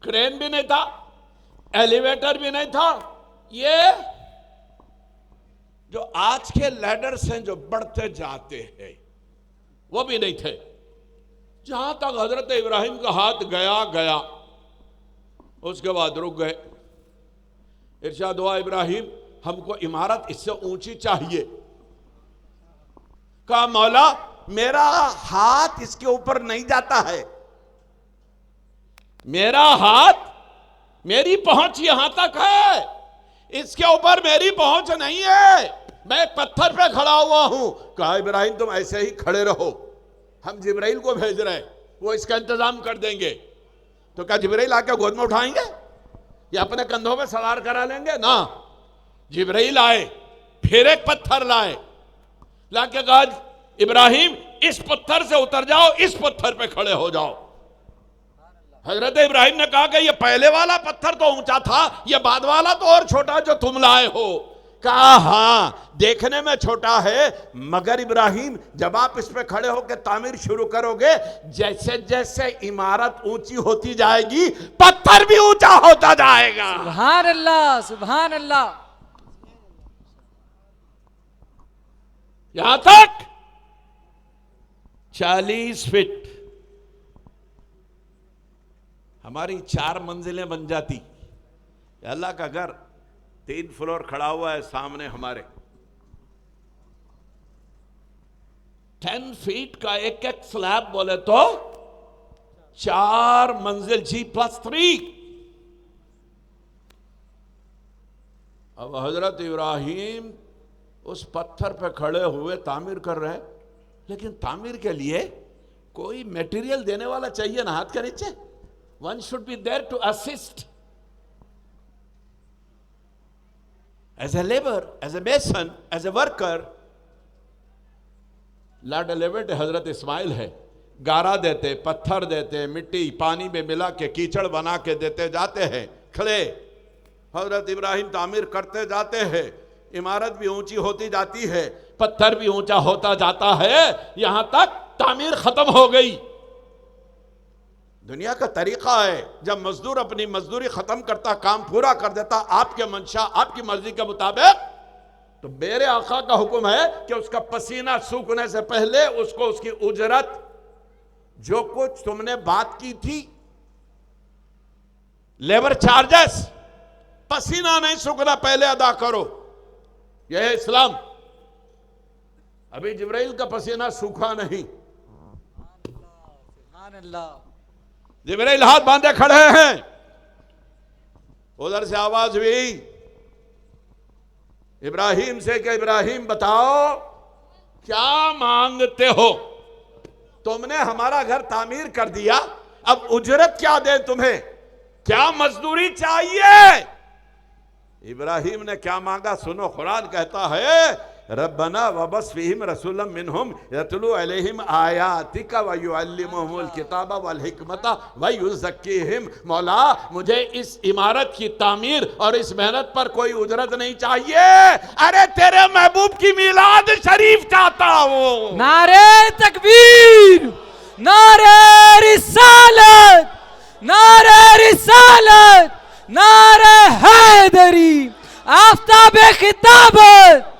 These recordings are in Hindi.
क्रेन भी नहीं था, एलिवेटर भी नहीं था। ये जो आज के लैडर्स हैं जो बढ़ते जाते हैं वो भी नहीं थे। जहां तक हजरत इब्राहिम का हाथ गया गया, उसके बाद रुक गए। इरशाद हुआ, इब्राहिम हमको इमारत इससे ऊंची चाहिए। कहा मौला मेरा हाथ इसके ऊपर नहीं जाता है, मेरा हाथ, मेरी पहुंच यहां तक है, इसके ऊपर मेरी पहुंच नहीं है, मैं एक पत्थर पे खड़ा हुआ हूं। कहा इब्राहिम तुम ऐसे ही खड़े रहो, हम जिब्राइल को भेज रहे हैं, वो इसका इंतजाम कर देंगे। तो क्या जिब्राइल आके गोद में उठाएंगे या अपने कंधों में सवार करा लेंगे? ना, जिब्राइल आए, फिर एक पत्थर लाए, लाके कहा इब्राहिम इस पत्थर से उतर जाओ, इस पत्थर पे खड़े हो जाओ। हजरत इब्राहिम ने कहा कि ये पहले वाला पत्थर तो ऊंचा था, ये बाद वाला तो और छोटा जो तुम लाए हो। कहा हां देखने में छोटा है, मगर इब्राहिम जब आप इस पे खड़े होकर तामीर शुरू करोगे, जैसे जैसे इमारत ऊंची होती जाएगी पत्थर भी ऊंचा होता जाएगा। सुभान अल्लाह, सुभान अल्लाह। यहां तक 40 फीट हमारी 4 मंजिलें बन जाती। अल्लाह का घर 3 फ्लोर खड़ा हुआ है सामने हमारे, 10 फीट का एक एक स्लैब बोले तो 4 मंजिल, G+3। अब हजरत इब्राहिम उस पत्थर पे खड़े हुए तामीर कर रहे हैं, लेकिन तामीर के लिए कोई मटेरियल देने वाला चाहिए ना हाथ के नीचे। One should be there to assist as a laborer, as a mason, as a worker. Lad Levett हजरत इस्माइल है, गारा देते, पत्थर देते, मिट्टी पानी में मिला के कीचड़ बना के देते जाते हैं खड़े। हजरत इब्राहिम तामीर करते जाते हैं, इमारत भी ऊंची होती जाती है, पत्थर भी ऊंचा होता जाता है, यहां तक तामीर खत्म हो गई। दुनिया का तरीका है, जब मजदूर अपनी मजदूरी खत्म करता, काम पूरा कर देता आपके मंशा आपकी मर्जी के मुताबिक, तो मेरे आका का हुक्म है कि उसका पसीना सूखने से पहले उसको उसकी उजरत, जो कुछ तुमने बात की थी लेबर चार्जेस, पसीना नहीं सूखना पहले अदा करो। यह है इस्लाम। अभी जिब्राइल का पसीना सूखा नहीं, सुभान अल्लाह। जिब्राइल हाथ बांधे खड़े हैं। उधर से आवाज हुई इब्राहिम से कि इब्राहिम बताओ क्या मांगते हो? तुमने हमारा घर तामीर कर दिया, अब उजरत क्या दें तुम्हें, क्या मजदूरी चाहिए? इब्राहिम ने क्या मांगा सुनो, कुरान कहता है रब्बना वबस फीहिम रसूलम मिनहुम यतलू अलैहिम आयातिका व युअल्लिमुहुमुल किताबा वल हिकमता व युज़क्कीहिम। मौला मुझे इस इमारत की तामीर और इस मेहनत पर कोई उजरत नहीं चाहिए, अरे तेरे महबूब की मिलाद शरीफ चाहता हूं। नारे तकबीर, नारे रिसालत, नारे रिसालत, नारे हैदरी, आफ़ताब खिताबत।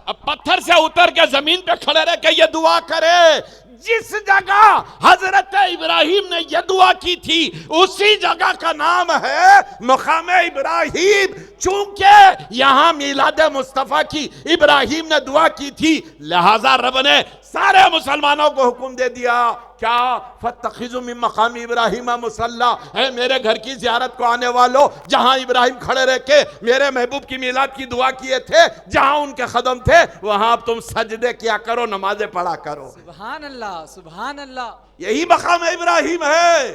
अब पत्थर से उतर के जमीन पे खड़े रह के ये दुआ करे, जिस जगह हजरत इब्राहिम ने यह दुआ की थी उसी जगह का नाम है मकाम इब्राहिम। चूंकि यहां मिलाद मुस्तफा की इब्राहिम ने दुआ की थी, लिहाजा रब ने सारे मुसलमानों को हुक्म दे दिया क्या, फत्तखिज़ू मिन मकाम इब्राहिम मुसल्ला, है मेरे घर की जियारत को आने वालों, जहां इब्राहिम खड़े रह के मेरे महबूब की मिलाद की दुआ किए थे, जहां उनके कदम थे, वहां तुम सजदे किया करो, नमाजें पढ़ा करो। सुभान अल्लाह, सुभान अल्लाह। यही मकाम इब्राहिम है।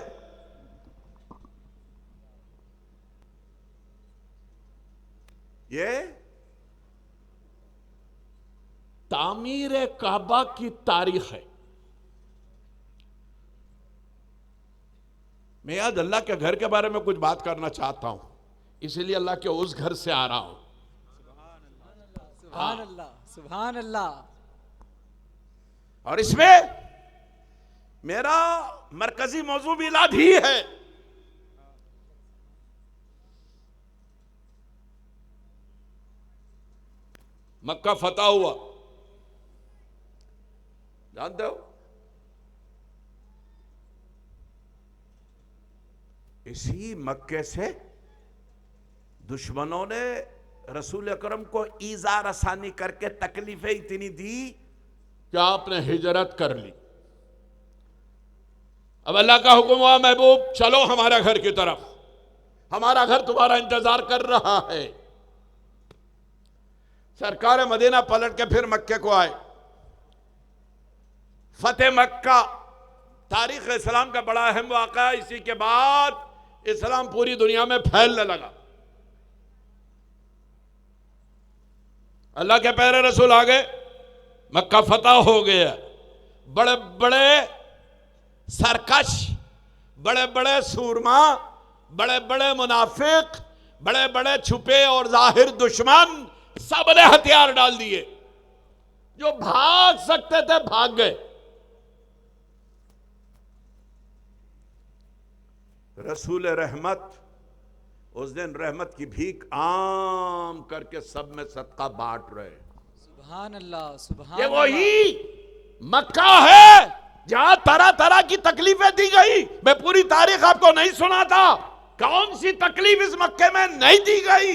ये तामीर काबा की तारीख है। मैं आज अल्लाह के घर के बारे में कुछ बात करना चाहता हूं, इसीलिए अल्लाह के उस घर से आ रहा हूं। सुभान अल्लाह, सुभान अल्लाह। और इसमें मेरा मरकजी मौजू मिलाद ही है। मक्का फतह हुआ, जानते हो? इसी मक्के से दुश्मनों ने रसूल अकरम को ईजा रसानी करके तकलीफें इतनी दी कि आपने हिजरत कर ली। अब अल्लाह का हुक्म हुआ, महबूब चलो हमारा घर की तरफ, हमारा घर तुम्हारा इंतजार कर रहा है। सरकार मदीना पलट के फिर मक्के को आए। फतेह मक्का तारीख इस्लाम का बड़ा अहम वाक़या। इसी के बाद इस्लाम पूरी दुनिया में फैलने लगा। अल्लाह के प्यारे रसूल आ गए, मक्का फतह हो गया। बड़े बड़े सरकश, बड़े बड़े सूरमा, बड़े बड़े मुनाफिक, बड़े बड़े छुपे और जाहिर दुश्मन सबने हथियार डाल दिए। जो भाग सकते थे भाग गए। रसूल रहमत उस दिन रहमत की भीख आम करके सब में सदका बांट रहे। सुभान अल्लाह, सुभान ये अल्लाह। वही मक्का है जहां तरह तरह की तकलीफें दी गई। मैं पूरी तारीख आपको नहीं सुनाता, कौन सी तकलीफ इस मक्के में नहीं दी गई।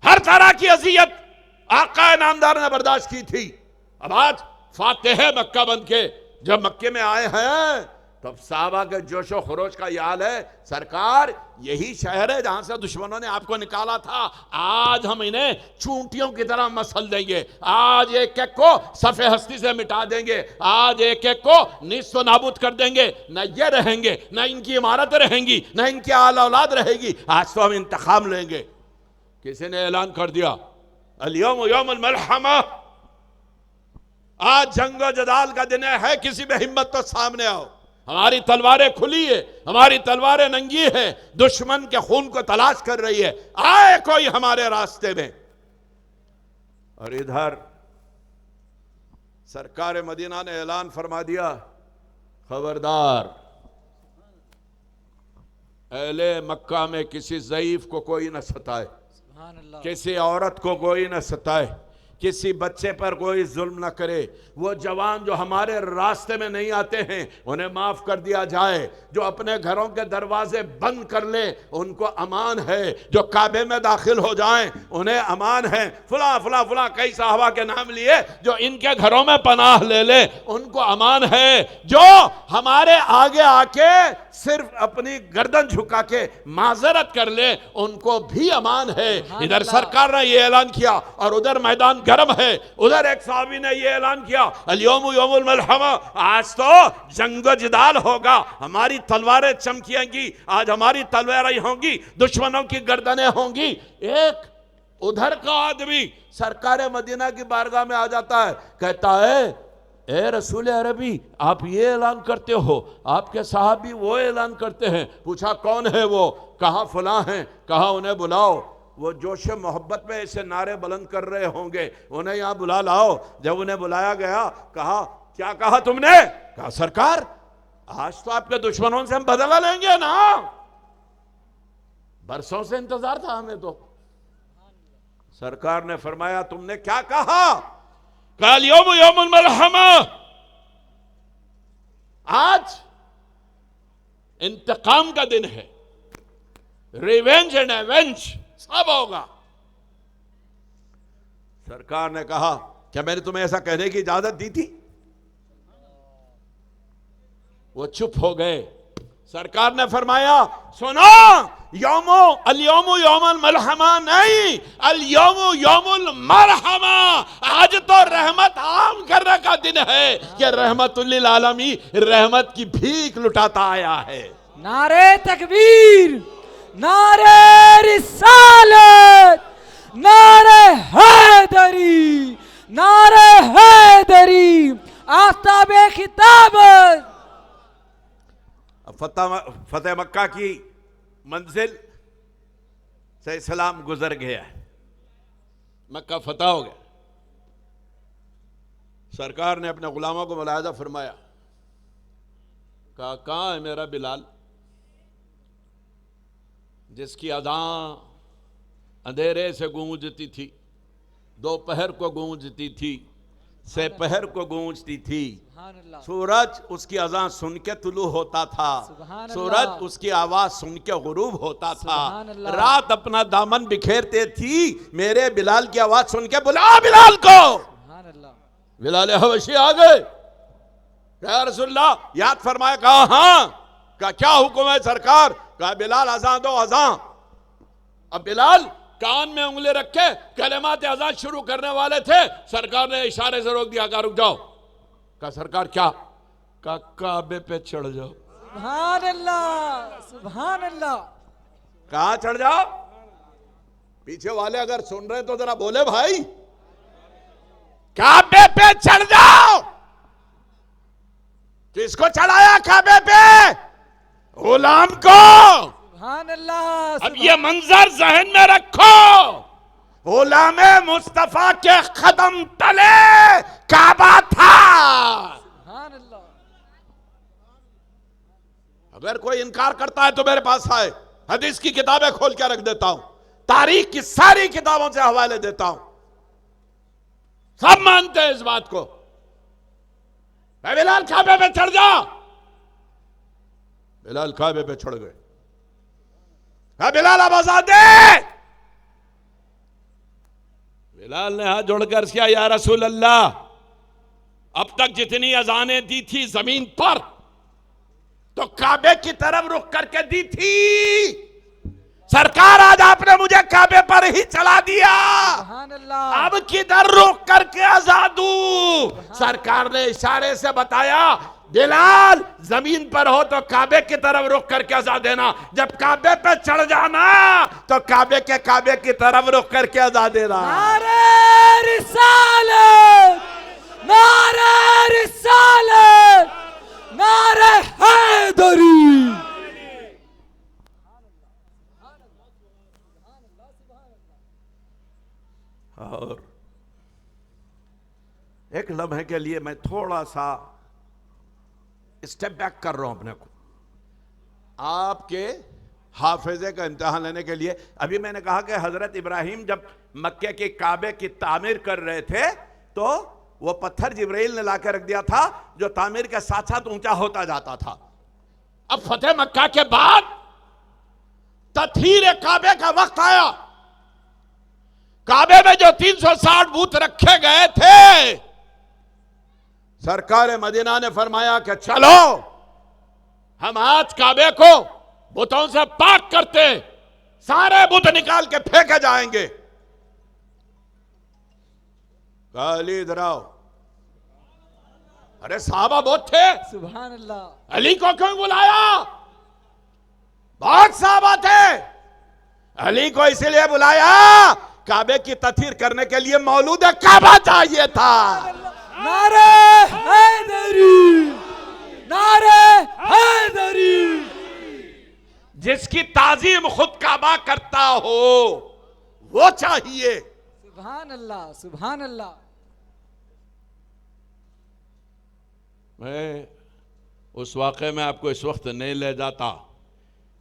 हर तरह की अजियत आका नामदार ने बर्दाश्त की थी। अब आज फातेह मक्का बन के जब मक्के में आए हैं, तब साहबा के जोशो खरोश का याद है, सरकार यही शहर है जहां से दुश्मनों ने आपको निकाला था। आज हम इन्हें चूंटियों की तरह मसल देंगे। आज एक एक को सफे हस्ती से मिटा देंगे। आज एक एक को निस्व नाबूद कर देंगे। न ये रहेंगे, न इनकी इमारतें रहेंगी, न इनकी आल औलाद रहेगी। आज तो हम इंतकाम लेंगे। किसी ने ऐलान कर दिया, अल-यौम यौमुल मलहमा, आज जंगो जदाल का दिन है। किसी में हिम्मत तो सामने आओ। हमारी तलवारें खुली है, हमारी तलवारें नंगी है, दुश्मन के खून को तलाश कर रही है। आए कोई हमारे रास्ते में। और इधर सरकार मदीना ने ऐलान फरमा दिया, खबरदार अहले मक्का में किसी ज़ईफ को कोई न सताए, सुभान अल्लाह। किसी औरत को कोई न सताए, किसी बच्चे पर कोई जुल्म न करे। वो जवान जो हमारे रास्ते में नहीं आते हैं उन्हें माफ कर दिया जाए। जो अपने घरों के दरवाजे बंद कर ले उनको अमान है। जो काबे में दाखिल हो जाएं उन्हें अमान है। फुला फुला फुला कई साहबा के नाम लिए जो इनके घरों में पनाह ले ले उनको अमान है। जो हमारे आगे आके सिर्फ अपनी गर्दन झुका के माजरत कर ले उनको भी अमान है। इधर सरकार ने यह ऐलान किया और उधर मैदान गर्म है। उधर एक साहबी ने यह ऐलान किया, अल-यौम यौमुल मलहमा, आज तो जंगो जिदाल होगा। हमारी तलवारें चमकेंगी, आज हमारी तलवारें होंगी, दुश्मनों की गर्दनें होंगी। एक उधर का आदमी सरकार मदीना की बारगाह में आ जाता है, कहता है, ए रसूल अरबी, आप ये ऐलान करते हो, आपके साहबी वो ऐलान करते हैं। पूछा कौन है वो? कहा फला हैं। कहा उन्हें बुलाओ। वो जोश मोहब्बत में ऐसे नारे बुलंद कर रहे होंगे, उन्हें यहां बुला लाओ। जब उन्हें बुलाया गया, कहा क्या कहा तुमने? कहा सरकार आज तो आपके दुश्मनों से हम बदला लेंगे ना। बरसों से इंतजार था हमें तो। सरकार ने फरमाया तुमने क्या कहा? कल यौम यौमुल मलहमा, आज इंतकाम का दिन है। रिवेंज एंड एवेंज सब होगा। सरकार ने कहा क्या मैंने तुम्हें ऐसा कहने की इजाजत दी थी? वो चुप हो गए। सरकार ने फरमाया सुनो, अल-यौमु यौमुल मलहमा नहीं, अल-यौमु यौमुल मरहमा। आज तो रहमत आम करने का दिन है कि रहमतुल्लिल आलमी रहमत की भीख लुटाता आया है। नारे तकबीर, नारे रिसालत, नारे हैदरी, नारे हैदरी, आफ्ताबे खिताबत। फतेह मक्का की मंजिल से इस्लाम गुजर गया है। मक्का फतह हो गया। सरकार ने अपने गुलामों को मुलाहिजा फरमाया, कहा कहाँ है मेरा बिलाल जिसकी अज़ां अंधेरे से गूंजती थी, दोपहर को गूंजती थी, सेपहर को गूंजती थी। सुभान अल्लाह, सूरज उसकी अज़ान सुन के तुलू होता था, सुभान सूरज अल्लाह, उसकी आवाज सुन के गुरूब होता था। सुभान अल्लाह। रात अपना दामन बिखेरते थी, मेरे बिलाल की आवाज सुन के बुला बिलाल को। सुभान अल्लाह, बिलाल हबशी आ गए, या रसूलल्लाह याद फरमाया। कहा हाँ। कहा क्या हुक्म है सरकार? कहा बिलाल अज़ान दो, अज़ान। अब बिलाल कान में उंगली रख के कलिमात अज़ान शुरू करने वाले थे, सरकार ने इशारे से रोक दिया। कहा रुक जाओ। कहा सरकार क्या? कहा काबे पे चढ़ जाओ। सुभान अल्लाह, सुभान अल्लाह। कहां चढ़ जाओ? पीछे वाले अगर सुन रहे तो जरा बोले भाई। काबे पे चढ़ जाओ। किसको चढ़ाया काबे पे? गुलाम को। सुभान अल्लाह। अब ये मंजर जहन में रखो, गुलामे मुस्तफा के कदम तले काबा था। सुभान अल्लाह। अगर कोई इनकार करता है तो मेरे पास आए, हदीस की किताबें खोल के रख देता हूं, तारीख की सारी किताबों से हवाले देता हूं, सब मानते हैं इस बात को। बिलाल काबे पे चढ़ जा। बिलाल काबे पे चढ़ गए। बिलाल अब आजाद दे। बिलाल ने हाथ जोड़कर किया, या रसूल अल्लाह, अब तक जितनी अजानें दी थी जमीन पर तो काबे की तरफ रुख करके दी थी। सरकार आज आपने मुझे काबे पर ही चला दिया, सुभान अल्लाह। अब किधर रुख करके आजाद दूं? सरकार ने इशारे से बताया, बिलाल जमीन पर हो तो काबे की तरफ रुख करके आजाद देना, जब काबे पे चढ़ जाना तो काबे की तरफ रुख करके आजाद देना। नारे रिसालत, नारे रिसालत, नारे हैदरी। और एक लम्हे के लिए मैं थोड़ा सा स्टेप बैक कर रहा हूं अपने को, आपके हाफिजे का इम्तिहान लेने के लिए। अभी मैंने कहा कि हजरत इब्राहिम जब मक्के के काबे की तामीर कर रहे थे तो वो पत्थर जिब्राइल ने लाकर रख दिया था, जो तामीर के साथ साथ ऊंचा होता जाता था। अब फतेह मक्का के बाद तथहीर काबे का वक्त आया। काबे में जो 360 बूत रखे गए थे, सरकार मदीना ने फरमाया कि चलो हम आज काबे को बुतों से पाक करते, सारे बुत निकाल के फेंके जाएंगे। अली इधर आओ। अरे साहबा बहुत थे, सुभान अल्लाह। अली को क्यों बुलाया? बहुत साहबा थे, अली को इसीलिए बुलाया काबे की तथहीर करने के लिए मौलूद काबा चाहिए था। नारे हैदरी, नारे हैदरी। जिसकी ताजीम खुद काबा करता हो वो चाहिए। सुभान अल्लाह, सुभान अल्लाह। मैं उस वाक़े में आपको इस वक्त नहीं ले जाता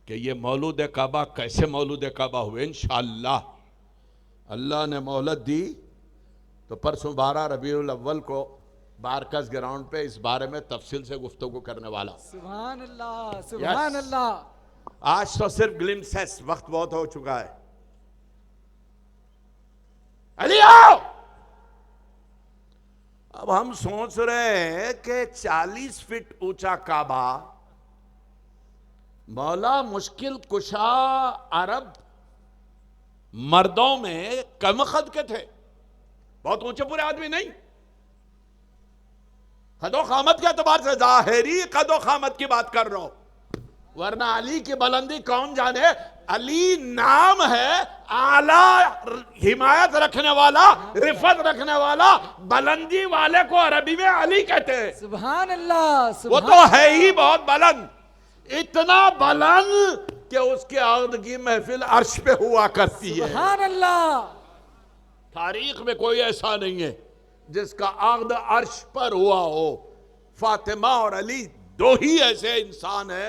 कि ये मौलूद काबा कैसे मौलूद काबा हुए। इंशाअल्लाह अल्लाह ने मोहलत दी तो परसों 12 रबीउल अव्वल को बारकस ग्राउंड पे इस बारे में तफसील से गुफ्तगू करने वाला। सुभान अल्लाह, सुभान अल्लाह। आज तो सिर्फ ग्लिम्सेस, वक्त बहुत हो चुका है। अली आओ। अब हम सोच रहे हैं कि 40 फीट ऊंचा काबा, मौला मुश्किल कुशा अरब मर्दों में कम कद के थे, बहुत ऊंचे पूरे आदमी नहीं। कदो खामत के एतबार से जाहिरी कदो खामत की बात कर रहा हूं, वरना अली की बुलंदी कौन जाने। अली नाम है, आला हिमायत रखने वाला, रिफत रखने वाला, बुलंदी वाले को अरबी में अली कहते हैं। सुभान अल्लाह, वो तो है ही बहुत बुलंद, इतना बुलंद कि उसके आगद की महफिल अर्श पे हुआ करती है। सुभान अल्लाह। तारीख में कोई ऐसा नहीं है जिसका आगद अर्श पर हुआ हो। फातिमा और अली दो ही ऐसे इंसान हैं